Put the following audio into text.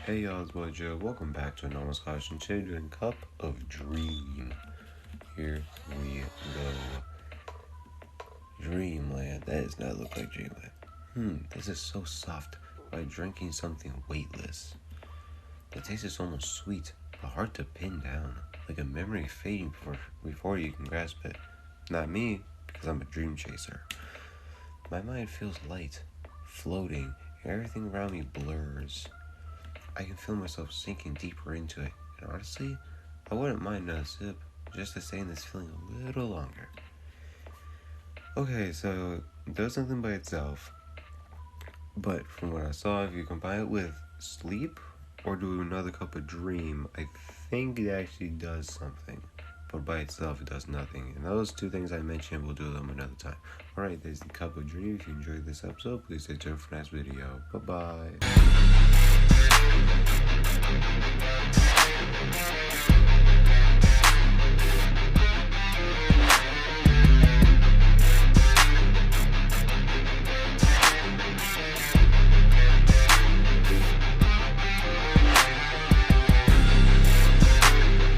Hey y'all, it's boy Joe. Welcome back to Anomalous Caution Children Cup of Dream. Here we go. Dreamland. That does not look like Dreamland. This is so soft. By drinking something weightless. The taste is almost sweet, but hard to pin down. Like a memory fading before you can grasp it. Not me, because I'm a dream chaser. My mind feels light, floating, and everything around me blurs. I can feel myself sinking deeper into it, and honestly, I wouldn't mind another sip, just to stay in this feeling a little longer. Okay, so it does nothing by itself, but from what I saw, if you combine it with sleep or do another cup of dream, I think it actually does something. But by itself, it does nothing. And those two things I mentioned, we'll do them another time. Alright, there's the cup of dream. If you enjoyed this episode, please stay tuned for the next video. Bye-bye.